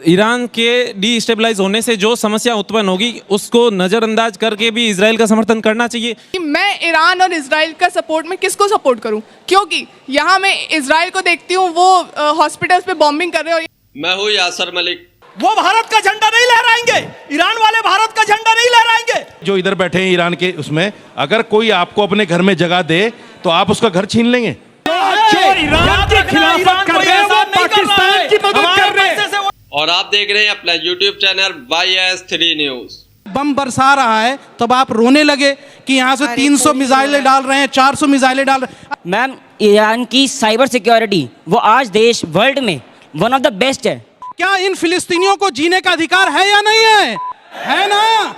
Iran के destabilise होने से जो समस्या उत्पन्न होगी उसको नज़रअंदाज करके भी इजराइल का समर्थन करना चाहिए। मैं ईरान और इजराइल का सपोर्ट में किसको सपोर्ट करूं, क्योंकि यहाँ मैं इजराइल को देखती हूँ वो हॉस्पिटल्स पे बॉम्बिंग कर रहे हैं। मैं हूँ यासर मलिक। वो भारत का झंडा नहीं लहराएंगे, ईरान वाले भारत का झंडा नहीं लहराएंगे। जो इधर बैठे हैं ईरान के, उसमें अगर कोई आपको अपने घर में जगह दे तो आप उसका घर छीन लेंगे। ईरान के खिलाफत कर रहे हैं, वो पाकिस्तान की मदद कर रहे हैं। और आप देख रहे हैं अपना YouTube चैनल YS3 न्यूज। बम बरसा रहा है तब आप रोने लगे कि यहाँ से 300 मिसाइलें डाल रहे हैं, 400 मिसाइलें डाल रहे हैं। मैम, ईरान की साइबर सिक्योरिटी वो आज देश वर्ल्ड में वन ऑफ द बेस्ट है। क्या इन फिलिस्तीनियों को जीने का अधिकार है या नहीं है? है ना?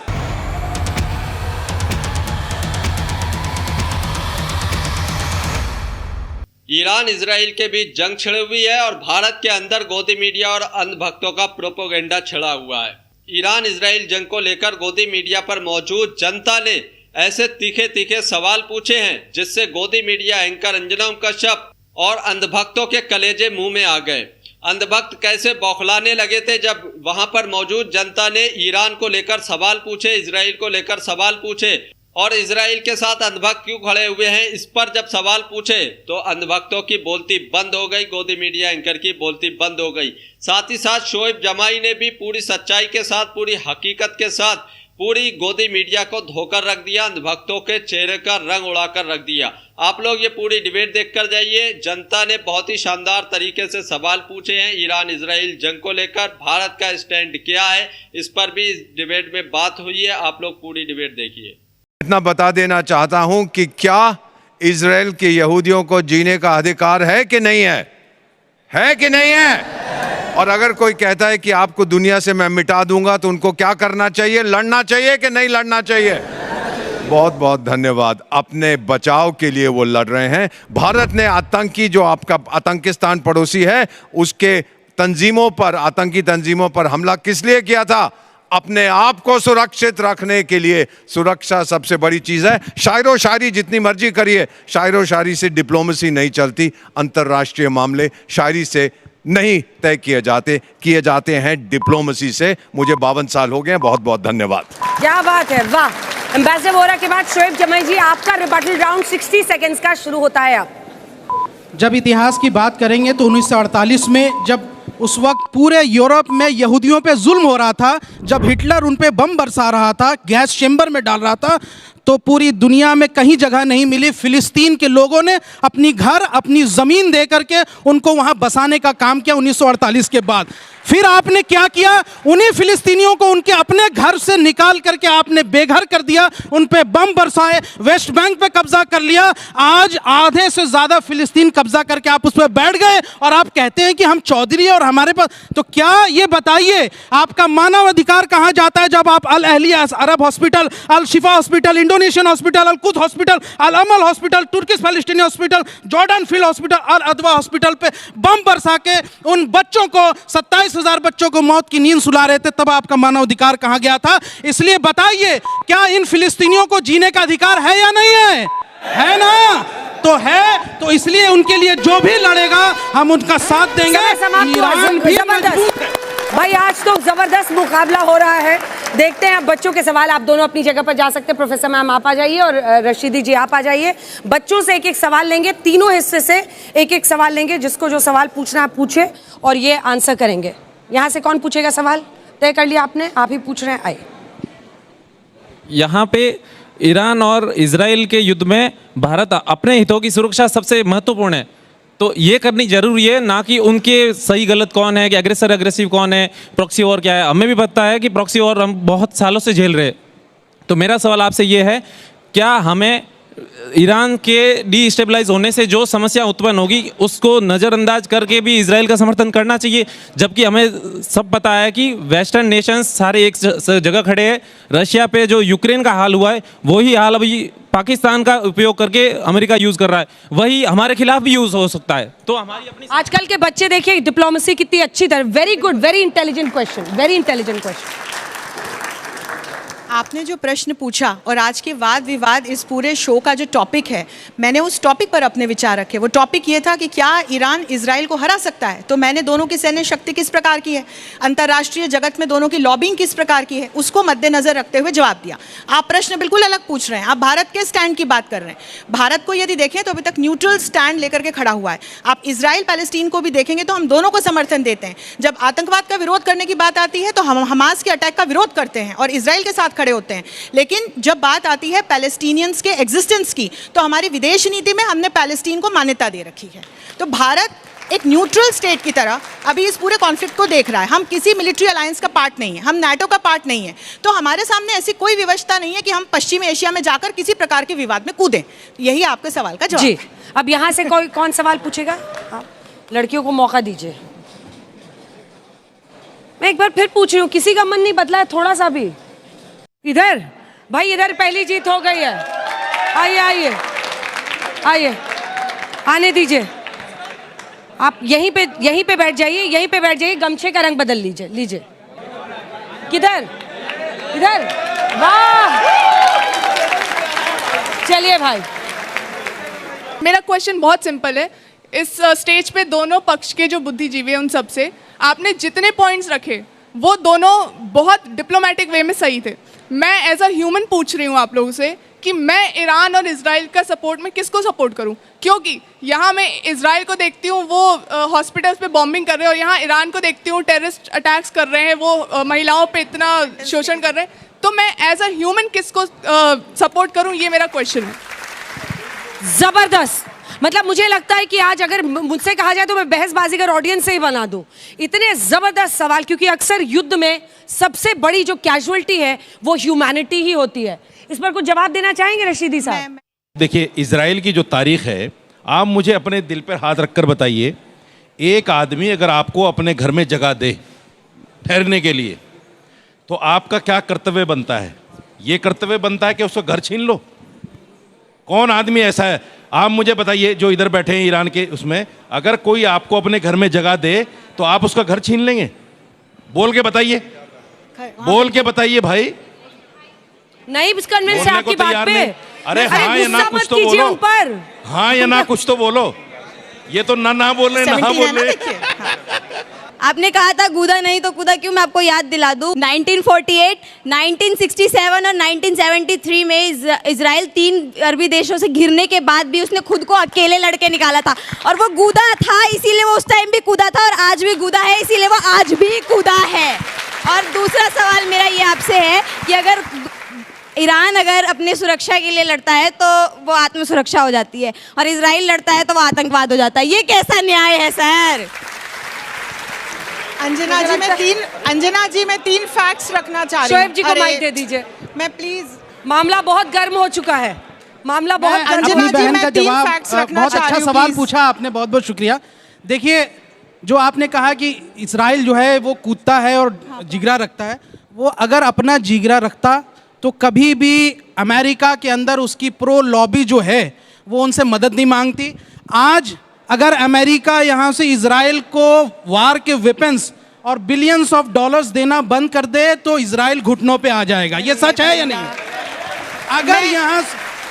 ईरान इजराइल के बीच जंग छिड़ी हुई है और भारत के अंदर गोदी मीडिया और अंधभक्तों का प्रोपोगेंडा छिड़ा हुआ है। ईरान इजराइल जंग को लेकर गोदी मीडिया पर मौजूद जनता ने ऐसे तीखे तीखे सवाल पूछे हैं जिससे गोदी मीडिया एंकर अंजना कश्यप और अंधभक्तों के कलेजे मुंह में आ गए। अंधभक्त कैसे बौखलाने लगे थे जब वहां पर मौजूद जनता ने ईरान को लेकर सवाल पूछे, इजराइल को लेकर सवाल पूछे और इजराइल के साथ अंधभक्त क्यों खड़े हुए हैं इस पर जब सवाल पूछे तो अंधभक्तों की बोलती बंद हो गई, गोदी मीडिया एंकर की बोलती बंद हो गई। साथ ही साथ शोएब जमाई ने भी पूरी सच्चाई के साथ, पूरी हकीकत के साथ पूरी गोदी मीडिया को धोकर रख दिया, अंधभक्तों के चेहरे का रंग उड़ाकर रख दिया। आप लोग ये पूरी डिबेट देखकर जाइए। जनता ने बहुत ही शानदार तरीके से सवाल पूछे हैं ईरान इजराइल जंग को लेकर। भारत का स्टैंड क्या है इस पर भी इस डिबेट में बात हुई है। आप लोग पूरी डिबेट देखिए। इतना बता देना चाहता हूं कि क्या इजराइल के यहूदियों को जीने का अधिकार है कि नहीं है? है कि नहीं है? और अगर कोई कहता है कि आपको दुनिया से मैं मिटा दूंगा तो उनको क्या करना चाहिए? लड़ना चाहिए कि नहीं लड़ना चाहिए? बहुत बहुत धन्यवाद। अपने बचाव के लिए वो लड़ रहे हैं। भारत ने आतंकी, जो आपका आतंकिस्तान पड़ोसी है, उसके तंजीमों पर, आतंकी तंजीमों पर हमला किस लिए किया था? अपने आप को सुरक्षित रखने के लिए। सुरक्षा सबसे बड़ी चीज है। शायरो शायरी जितनी मर्जी करिए, शायरो शायरी से डिप्लोमेसी नहीं चलती। अंतर्राष्ट्रीय मामले शायरी से नहीं तय किए जाते हैं डिप्लोमेसी से। मुझे 52 साल हो गए हैं। बहुत बहुत धन्यवाद। क्या बात है, वाह। एम्बेसडर वोरा के बाद शोएब जमाई जी, आपका रिबटल राउंड 60 सेकंड्स का शुरू होता है। अब जब इतिहास की बात करेंगे तो 1948 में, जब उस वक्त पूरे यूरोप में यहूदियों पे जुल्म हो रहा था, जब हिटलर उन पे बम बरसा रहा था, गैस चेंबर में डाल रहा था, तो पूरी दुनिया में कहीं जगह नहीं मिली। फिलिस्तीन के लोगों ने अपनी घर, अपनी ज़मीन दे करके उनको वहाँ बसाने का काम किया 1948 के बाद। फिर आपने क्या किया? उन्हीं फिलिस्तीनियों को उनके अपने घर से निकाल करके आपने बेघर कर दिया, उन पे बम बरसाए, वेस्ट बैंक पे कब्जा कर लिया। आज आधे से ज़्यादा फिलिस्तीन कब्जा करके आप उस पर बैठ गए और आप कहते हैं कि हम चौधरी और हमारे पास। तो क्या ये बताइए आपका मानव अधिकार कहाँ जाता है जब आप अल अहलिया अरब हॉस्पिटल, अल शिफा hospital, Indonesian hospital, Al Quds hospital, Al Amal hospital, Turkish फलस्तीनी हॉस्पिटल, जॉर्डन फील्ड हॉस्पिटल और अदवा हॉस्पिटल पे बम बरसा के उन बच्चों को, 27,000 बच्चों को मौत की नींद सुला रहे थे? तब आपका मानव अधिकार कहां गया था? इसलिए बताइए, क्या इन फिलिस्तीनियों को जीने का अधिकार है या नहीं है? है ना? तो है, तो इसलिए उनके लिए जो भी लड़ेगा हम उनका साथ देंगे। ईरान भी मजबूत है। भाई आज तो जबरदस्त मुकाबला हो रहा है। देखते हैं अब बच्चों के सवाल। आप दोनों अपनी जगह पर जा सकते हैं। प्रोफेसर मैम आप आ जाइए और रशीदी जी आप आ जाइए। बच्चों से एक एक सवाल लेंगे, तीनों हिस्से से एक एक सवाल लेंगे। जिसको जो सवाल पूछना है पूछे और ये आंसर करेंगे। यहाँ से कौन पूछेगा सवाल? तय कर लिया आपने, आप ही पूछ रहे हैं। आइए। यहाँ पे ईरान और इजराइल के युद्ध में भारत अपने हितों की सुरक्षा सबसे महत्वपूर्ण है, तो ये करनी जरूरी है, ना कि उनके सही गलत कौन है, कि अग्रेसर अग्रेसिव कौन है, प्रॉक्सी वॉर क्या है। हमें भी पता है कि प्रॉक्सी वॉर हम बहुत सालों से झेल रहे। तो मेरा सवाल आपसे ये है, क्या हमें ईरान के डिस्टेबलाइज होने से जो समस्या उत्पन्न होगी उसको नज़रअंदाज करके भी इजराइल का समर्थन करना चाहिए? जबकि हमें सब पता है कि वेस्टर्न नेशंस सारे एक जगह खड़े हैं। रशिया पे जो यूक्रेन का हाल हुआ है वही हाल अभी पाकिस्तान का उपयोग करके अमेरिका यूज़ कर रहा है, वही हमारे खिलाफ भी यूज़ हो सकता है। तो हमारी अपनी आजकल के बच्चे देखिए डिप्लोमेसी कितनी अच्छी तरह। Very good, very intelligent question, very intelligent question. आपने जो प्रश्न पूछा और आज के वाद विवाद इस पूरे शो का जो टॉपिक है, मैंने उस टॉपिक पर अपने विचार रखे। वो टॉपिक ये था कि क्या ईरान इजराइल को हरा सकता है। तो मैंने दोनों की सैन्य शक्ति किस प्रकार की है, अंतर्राष्ट्रीय जगत में दोनों की लॉबिंग किस प्रकार की है, उसको मद्देनजर रखते हुए जवाब दिया। आप प्रश्न बिल्कुल अलग पूछ रहे हैं, आप भारत के स्टैंड की बात कर रहे हैं। भारत को यदि देखें तो अभी तक न्यूट्रल स्टैंड लेकर के खड़ा हुआ है। आप इजराइल पैलेस्टीन को भी देखेंगे तो हम दोनों को समर्थन देते हैं। जब आतंकवाद का विरोध करने की बात आती है तो हम हमास के अटैक का विरोध करते हैं और इजराइल के साथ खड़े होते हैं। लेकिन जब बात आती है पैलेस्टीनियंस के एग्जिस्टेंस की, तो हमारी विदेश नीति में हमने पैलेस्टीन को मान्यता दे रखी है। तो भारत एक न्यूट्रल स्टेट की तरह अभी इस पूरे कॉन्फ्लिक्ट को देख रहा है। हम किसी मिलिट्री अलायंस का पार्ट नहीं है, हम नाटो का पार्ट नहीं है। तो हमारे सामने ऐसी कोई विवशता नहीं है कि हम पश्चिमी एशिया में जाकर किसी प्रकार के विवाद में कूदें। यही आपके सवाल का जवाब जी। है। अब यहाँ से कोई कौन सवाल पूछेगा? लड़कियों को मौका दीजिए। मैं एक बार फिर पूछ रही हूँ, किसी का मन नहीं बदला है थोड़ा सा भी? इधर भाई, इधर पहली जीत हो गई है। आइए आइए आइए, आने दीजिए। आप यहीं पे बैठ जाइए, यहीं पे बैठ जाइए। गमछे का रंग बदल लीजिए। किधर? इधर। वाह, चलिए भाई। मेरा क्वेश्चन बहुत सिंपल है। इस स्टेज पे दोनों पक्ष के जो बुद्धिजीवी हैं उन सब से आपने जितने पॉइंट्स रखे वो दोनों बहुत डिप्लोमेटिक वे में सही थे। मैं एज अ ह्यूमन पूछ रही हूँ आप लोगों से कि मैं ईरान और इजराइल का सपोर्ट में किसको सपोर्ट करूं, क्योंकि यहाँ मैं इजराइल को देखती हूँ वो हॉस्पिटल्स पे बॉम्बिंग कर रहे हैं और यहाँ ईरान को देखती हूँ टेररिस्ट अटैक्स कर रहे हैं, वो महिलाओं पे इतना शोषण कर रहे हैं। तो मैं एज अ ह्यूमन किसको सपोर्ट करूं, ये मेरा क्वेश्चन है। जबरदस्त। मतलब मुझे लगता है कि आज अगर मुझसे कहा जाए तो मैं बहसबाजी कर ऑडियंस से ही बना दूं। इतने जबरदस्त सवाल, क्योंकि अक्सर युद्ध में सबसे बड़ी जो कैजुअलिटी है वो ह्यूमैनिटी ही होती है। इस पर कुछ जवाब देना चाहेंगे रशीदी साहब? देखिए, इजराइल की जो तारीख है, आप मुझे अपने दिल पर हाथ रखकर बताइए, एक आदमी अगर आपको अपने घर में जगह दे ठहरने के लिए, तो आपका क्या कर्तव्य बनता है? ये कर्तव्य बनता है कि उसका घर छीन लो? कौन आदमी ऐसा है? आप मुझे बताइए, जो इधर बैठे हैं ईरान के उसमें, अगर कोई आपको अपने घर में जगह दे तो आप उसका घर छीन लेंगे? बोल के बताइए, बोल के बताइए भाई। नहीं कन्विंस है आपकी बात पे। अरे हाँ या ना कुछ तो बोलो, हाँ या ना कुछ तो बोलो। ये तो ना बोल रहे, ना बोल रहे। आपने कहा था कूदा नहीं तो कूदा क्यों, मैं आपको याद दिला दूं। 1948, 1967 और 1973 में इजराइल 3 अरबी देशों से घिरने के बाद भी उसने खुद को अकेले लड़के निकाला था और वो कूदा था, इसीलिए वो उस टाइम भी कूदा था और आज भी कूदा है, इसीलिए वो आज भी कूदा है। और दूसरा सवाल मेरा ये आपसे है कि अगर ईरान अगर अपनी सुरक्षा के लिए लड़ता है तो वो आत्म सुरक्षा हो जाती है और इजराइल लड़ता है तो वो आतंकवाद हो जाता है। ये कैसा न्याय है सर? अंजना जी मैं तीन फैक्ट्स रखना चाह रही हूँ। शोएब जी को माइक दे दीजिए। मैं प्लीज, मामला बहुत गर्म हो चुका है, मामला बहुत गर्म। अपनी बहन का जवाब, बहुत अच्छा सवाल पूछा आपने, बहुत बहुत शुक्रिया। देखिए, जो आपने कहा कि इजराइल जो है वो कूदता है और जिगरा रखता है, वो अगर अपना जिगरा रखता तो कभी भी अमेरिका के अंदर उसकी प्रो लॉबी जो है वो उनसे मदद नहीं मांगती। आज अगर अमेरिका यहाँ से इजराइल को वार के वेपन्स और बिलियंस ऑफ डॉलर्स देना बंद कर दे तो इजराइल घुटनों पे आ जाएगा। ये सच है या नहीं? अगर यहाँ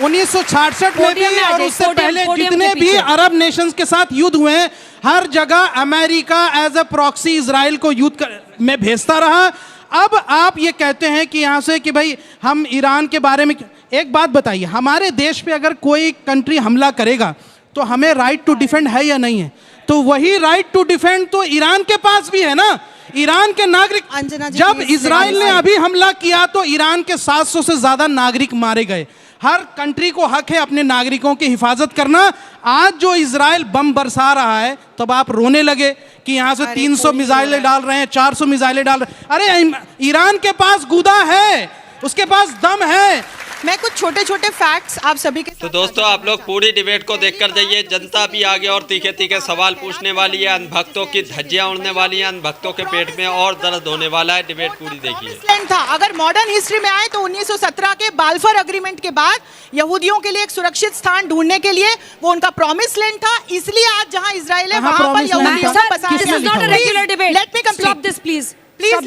1966 में भी और उससे पहले जितने भी अरब नेशंस के साथ युद्ध हुए हैं, हर जगह America as a proxy Israel को युद्ध में भेजता रहा। अब आप ये कहते हैं कि यहाँ से कि भाई हम ईरान के बारे में, एक बात बताइए, हमारे देश पे अगर कोई कंट्री हमला करेगा तो हमें राइट टू डिफेंड है या नहीं है? तो वही राइट टू डिफेंड तो ईरान के पास भी है ना। ईरान के नागरिक, जब इजराइल ने अभी हमला किया तो ईरान के 700 से ज्यादा नागरिक मारे गए। हर कंट्री को हक है अपने नागरिकों की हिफाजत करना। आज जो इजराइल बम बरसा रहा है तब आप रोने लगे कि यहाँ से 300 मिसाइलें डाल रहे हैं, 400 मिसाइलें डाल रहे हैं। अरे ईरान के पास गुदा है, उसके पास दम है। मैं कुछ छोटे छोटे फैक्ट्स आप सभी के तो दोस्तों, आप लोग पूरी डिबेट को देखकर जाइए। जनता भी आगे और तीखे तीखे सवाल पूछने वाली है, अनभक्तों की धज्जियां उड़ने वाली हैं, अनभक्तों के पेट में और दर्द होने वाला है। डिबेट पूरी देखिए। था, अगर मॉडर्न हिस्ट्री में आए तो 1917 के बाल्फर एग्रीमेंट के बाद यहूदियों के लिए एक सुरक्षित स्थान ढूंढने के लिए वो उनका प्रॉमिस लैंड था, इसलिए आज जहां इजराइल है वहां पर यहूदियों को बसाया गया। Let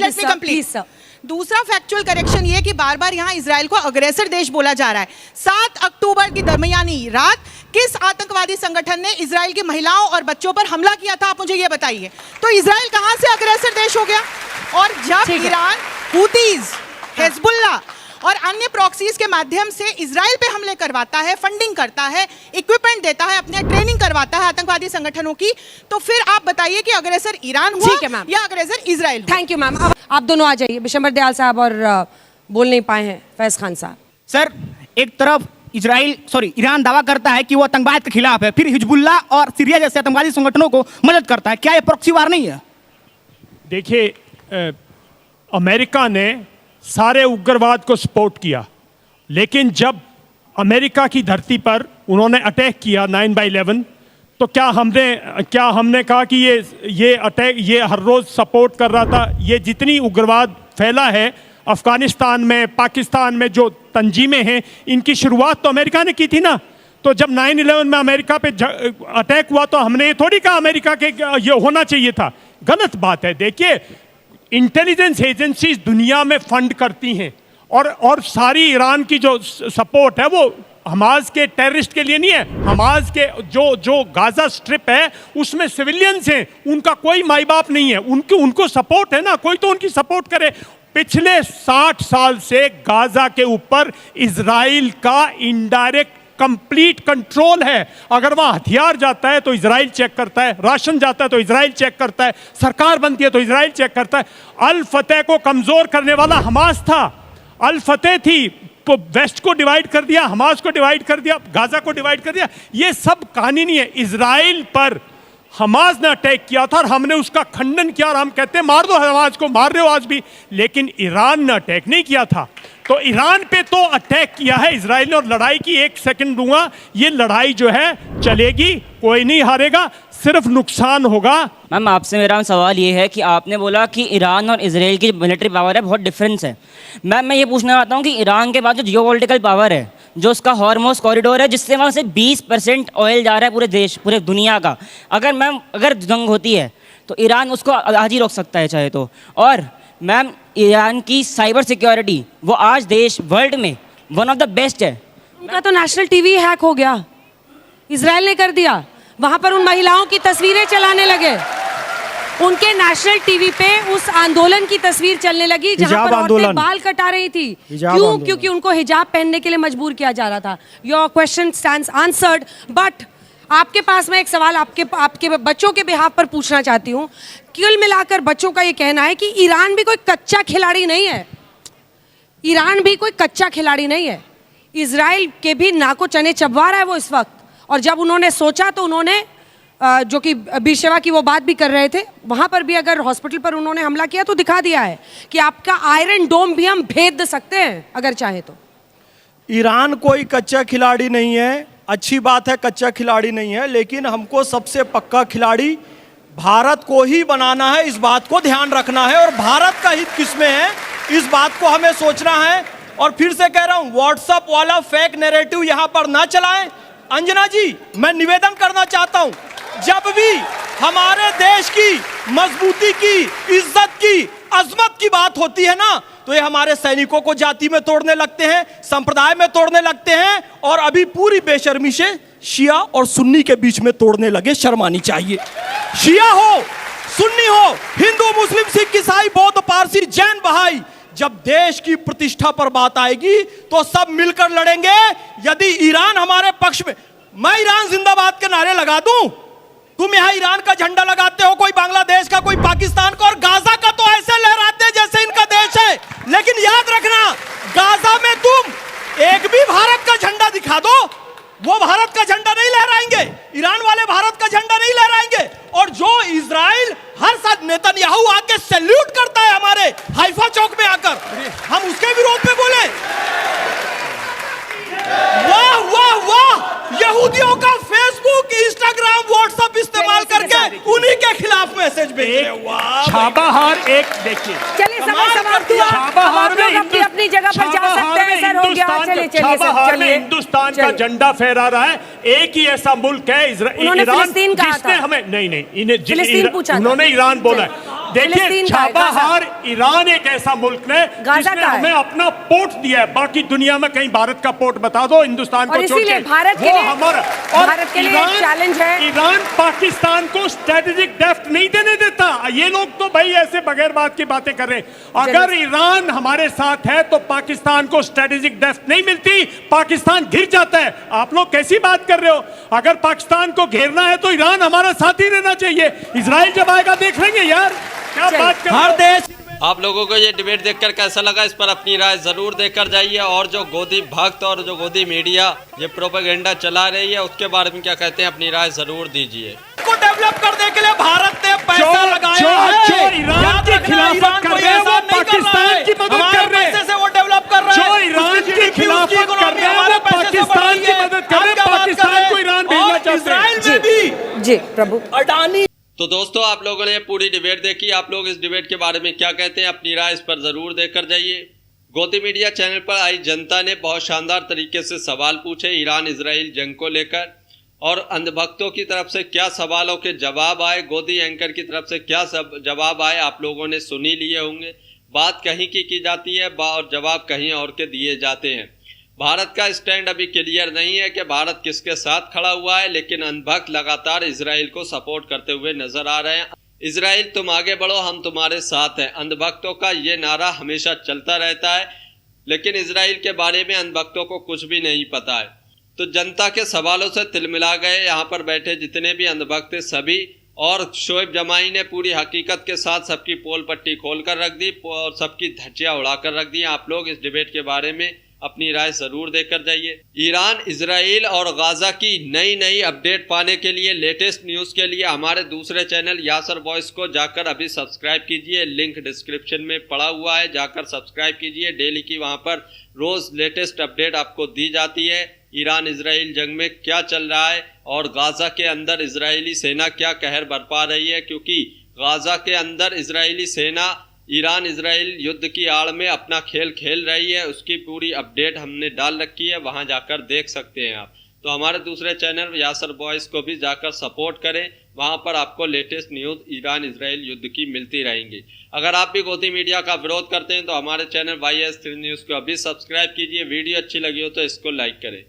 me complete. दूसरा फैक्चुअल करेक्शन ये कि बार बार यहाँ इजराइल को अग्रेसर देश बोला जा रहा है। 7 अक्टूबर की दरमियानी रात किस आतंकवादी संगठन ने इजराइल की महिलाओं और बच्चों पर हमला किया था, आप मुझे ये बताइए। तो इजराइल कहाँ से अग्रेसर देश हो गया? और जब ईरान, हूतीज, हिजबुल्लाह और अन्य प्रॉक्सीज के माध्यम से इजराइल पे हमले करवाता है, फंडिंग करता है, इक्विपमेंट देता है, अपने ट्रेनिंग करवाता है आतंकवादी संगठनों की, तो फिर आप बताइए कि अग्रेसर ईरान हुआ या अग्रेसर इजराइल? Thank you ma'am. अब आप दोनों आ जाइए। बिशंबर दयाल साहब और बोल नहीं पाए हैं फैज खान साहब। सर, एक तरफ ईरान दावा करता है कि वो आतंकवाद के खिलाफ है, फिर हिजबुल्लाह और सीरिया जैसे आतंकवादी संगठनों को मदद करता है। क्या ये प्रॉक्सी वार नहीं है? देखिए, अमेरिका ने सारे उग्रवाद को सपोर्ट किया, लेकिन जब अमेरिका की धरती पर उन्होंने अटैक किया 9/11, तो क्या हमने कहा कि ये अटैक ये हर रोज सपोर्ट कर रहा था? ये जितनी उग्रवाद फैला है अफगानिस्तान में, पाकिस्तान में जो तंजीमें हैं, इनकी शुरुआत तो अमेरिका ने की थी ना। तो जब 9/11 में अमेरिका पे अटैक हुआ तो हमने ये थोड़ी कहा अमेरिका के ये होना चाहिए था। गलत बात है। देखिए, इंटेलिजेंस एजेंसीज दुनिया में फंड करती हैं और सारी ईरान की जो सपोर्ट है वो हमास के टेररिस्ट के लिए नहीं है। हमास के जो गाजा स्ट्रिप है उसमें सिविलियंस हैं, उनका कोई माई बाप नहीं है, उनको सपोर्ट है ना, कोई तो उनकी सपोर्ट करे। पिछले 60 साल से गाजा के ऊपर इजराइल का इनडायरेक्ट कंप्लीट कंट्रोल है। अगर वहां हथियार जाता है तो इजराइल चेक करता है, राशन जाता है तो इजराइल चेक करता है, सरकार बनती है तो इजराइल चेक करता है। अल फतेह को कमजोर करने वाला हमास था। अल फतेह थी तो वेस्ट को डिवाइड कर दिया, हमास को डिवाइड कर दिया, गाजा को डिवाइड कर दिया। ये सब कहानी नहीं है। इजराइल पर हमास ने अटैक किया था और हमने उसका खंडन किया और हम कहते हैं मार दो हमास को, मार रहे हो आज भी, लेकिन ईरान ने अटैक नहीं किया था। तो ईरान पे तो अटैक किया है इजराइल ने। और लड़ाई की 1 सेकंड दूंगा, ये लड़ाई जो है चलेगी, कोई नहीं हारेगा, सिर्फ नुकसान होगा। मैम, आपसे मेरा सवाल ये है कि आपने बोला कि ईरान और इजराइल की मिलिट्री पावर है बहुत डिफरेंस है। मैम, मैं ये पूछना चाहता हूँ कि ईरान के बाद जो जियोपॉलिटिकल पावर है, जो उसका हॉर्मोस कॉरिडोर है, जिससे वहाँ से 20% ऑयल जा रहा है पूरे दुनिया का, अगर जंग होती है तो ईरान उसको आज ही रोक सकता है चाहे तो। और मैम, ईरान की साइबर सिक्योरिटी, वो आज देश वर्ल्ड में वन ऑफ द बेस्ट है। उनका तो नेशनल टीवी हैक हो गया, इजराइल ने कर दिया। वहां पर उन महिलाओं की तस्वीरें चलाने लगे, उनके नेशनल टीवी पे उस आंदोलन की तस्वीर चलने लगी जहां पर औरतें बाल कटा रही थी। क्यों? क्योंकि उनको हिजाब पहनने के लिए मजबूर किया जा रहा था। Your question stands answered, but आपके पास मैं एक सवाल आपके बच्चों के बिहाफ पर पूछना चाहती हूँ। कुल मिलाकर बच्चों का ये कहना है कि ईरान भी कोई कच्चा खिलाड़ी नहीं है। ईरान भी कोई कच्चा खिलाड़ी नहीं है। इजराइल के भी नाको चने चबवा रहा है वो इस वक्त। और जब उन्होंने सोचा तो उन्होंने जो कि बीरशेवा की वो बात भी कर रहे थे, वहां पर भी अगर हॉस्पिटल पर उन्होंने हमला किया तो दिखा दिया है कि आपका आयरन डोम भी हम भेद सकते हैं अगर चाहे तो। ईरान कोई कच्चा खिलाड़ी नहीं है। अच्छी बात है कच्चा खिलाड़ी नहीं है, लेकिन हमको सबसे पक्का खिलाड़ी भारत को ही बनाना है। इस बात को ध्यान रखना है और भारत का हित किसमें है इस बात को हमें सोचना है। और फिर से कह रहा हूं, व्हाट्सएप वाला फेक नैरेटिव यहां पर ना चलाएं। अंजना जी, मैं निवेदन करना चाहता हूं, जब भी हमारे देश की मजबूती की, इज्जत की, अजमत की बात होती है ना, तो ये हमारे सैनिकों को जाति में तोड़ने लगते हैं, संप्रदाय में तोड़ने लगते हैं और अभी पूरी बेशर्मी से शिया और सुन्नी के बीच में तोड़ने लगे। शर्मानी चाहिए। शिया हो, सुन्नी हो, हिंदू, मुस्लिम, सिख, ईसाई, बौद्ध, पारसी, जैन, बहाई, जब देश की प्रतिष्ठा पर बात आएगी तो सब मिलकर लड़ेंगे। यदि ईरान हमारे पक्ष में, मैं ईरान जिंदाबाद के नारे लगा दूं, तुम यहां ईरान का झंडा लगाते हो, कोई बांग्लादेश का, कोई पाकिस्तान का, और गाजा का तो ऐसे लहराते हैं जैसे इनका देश है। लेकिन याद रखना, गाजा में तुम एक भी भारत का झंडा दिखा दो, वो भारत का झंडा नहीं लहराएंगे, ईरान वाले भारत का झंडा नहीं लहराएंगे। और जो इजराइल हर साथ नेतन्याहू आके सैल्यूट करता है हमारे हाइफा चौक में आकर, हम उसके विरोध में बोले। वाह वाह वाह, यहूदियों का फेसबुक, इंस्टाग्राम, व्हाट्सएप इस्तेमाल करके उन्हीं के खिलाफ मैसेज भेजे। छाबाहार एक देखिए, चलिए समय समाप्त हुआ। छाबाहार में अपनी जगह पर जा सकते हैं सर, हो गया। चलिए छाबाहार में हिंदुस्तान का झंडा फहरा रहा है। एक ही ऐसा मुल्क है ईरान, जिसने हमें नहीं, उन्होंने ईरान बोला है। देखिए फिलिस्तीन का है, छापाहार ईरान एक ऐसा मुल्क ने गाजा जिसने का है। हमें अपना पोर्ट दिया है। बाकी दुनिया में कहीं भारत का पोर्ट बता दो हिंदुस्तान और को छोड़ इसीलिए के। भारत के वो लिए- हमारा भारत के लिए एक चैलेंज है। ईरान पाकिस्तान को स्ट्रेटेजिक डेप्थ नहीं देने देता। ये लोग तो भाई ऐसे बगैर बात की बातें कर रहे हैं। अगर ईरान हमारे साथ है तो पाकिस्तान को स्ट्रेटेजिक डेप्थ नहीं मिलती, पाकिस्तान घिर जाता है। आप लोग कैसी बात कर रहे हो? अगर पाकिस्तान को घेरना है तो ईरान हमारा साथ ही रहना चाहिए। इजराइल जब आएगा देख लेंगे यार, क्या बात कर रहे हो? आप लोगों को ये डिबेट देखकर कैसा लगा, इस पर अपनी राय जरूर देकर जाइए। और जो गोदी भक्त और जो गोदी मीडिया ये प्रोपेगेंडा चला रही है उसके बारे में क्या कहते हैं, अपनी राय जरूर दीजिए। को डेवलप करने के लिए भारत ने पैसा लगाया है। जो ईरान के खिलाफत कर रहे हैं वो पाकिस्तान की मदद कर रहे हैं। पैसे से वो डेवलप कर रहे हैं। जो ईरान की खिलाफत कर रहे हैं वो पाकिस्तान की मदद कर रहे हैं। पाकिस्तान को ईरान भेजना चाहते हैं। इजराइल में भी जी प्रभु अडानी। तो दोस्तों आप लोगों ने पूरी डिबेट देखी। आप लोग इस डिबेट के बारे में क्या कहते हैं, अपनी राय इस पर जरूर देकर जाइए। गोदी मीडिया चैनल पर आई जनता ने बहुत शानदार तरीके से सवाल पूछे ईरान इजराइल जंग को लेकर, और अंधभक्तों की तरफ से क्या सवालों के जवाब आए, गोदी एंकर की तरफ से क्या सब जवाब आए, आप लोगों ने सुन ही लिए होंगे। बात कहीं की जाती है और जवाब कहीं और के दिए जाते हैं। भारत का स्टैंड अभी क्लियर नहीं है कि भारत किसके साथ खड़ा हुआ है, लेकिन अंधभक्त लगातार इजराइल को सपोर्ट करते हुए नजर आ रहे हैं। इजराइल तुम आगे बढ़ो, हम तुम्हारे साथ हैं। अंधभक्तों का ये नारा हमेशा चलता रहता है, लेकिन इजराइल के बारे में अंधभक्तों को कुछ भी नहीं पता है। तो जनता के सवालों से तिलमिला गए यहाँ पर बैठे जितने भी अंधभक्त थे सभी, और शोएब जमाई ने पूरी हकीकत के साथ सबकी पोल पट्टी खोल कर रख दी और सबकी धज्जियां उड़ाकर रख दी। आप लोग इस डिबेट के बारे में अपनी राय जरूर देकर जाइए। ईरान, इजराइल और गाजा की नई नई अपडेट पाने के लिए, लेटेस्ट न्यूज़ के लिए हमारे दूसरे चैनल यासर वॉइस को जाकर अभी सब्सक्राइब कीजिए। लिंक डिस्क्रिप्शन में पड़ा हुआ है, जाकर सब्सक्राइब कीजिए। डेली की वहां पर रोज लेटेस्ट अपडेट आपको दी जाती है। ईरान इजराइल जंग में क्या चल रहा है और गाजा के अंदर इजरायली सेना क्या कहर बरपा रही है, क्योंकि गाजा के अंदर इजरायली सेना ईरान इजराइल युद्ध की आड़ में अपना खेल खेल रही है, उसकी पूरी अपडेट हमने डाल रखी है, वहां जाकर देख सकते हैं आप। तो हमारे दूसरे चैनल यासर बॉयज़ को भी जाकर सपोर्ट करें, वहां पर आपको लेटेस्ट न्यूज़ ईरान इजराइल युद्ध की मिलती रहेंगी। अगर आप भी गोदी मीडिया का विरोध करते हैं तो हमारे चैनल YS3 न्यूज़ को अभी सब्सक्राइब कीजिए। वीडियो अच्छी लगी हो तो इसको लाइक करें।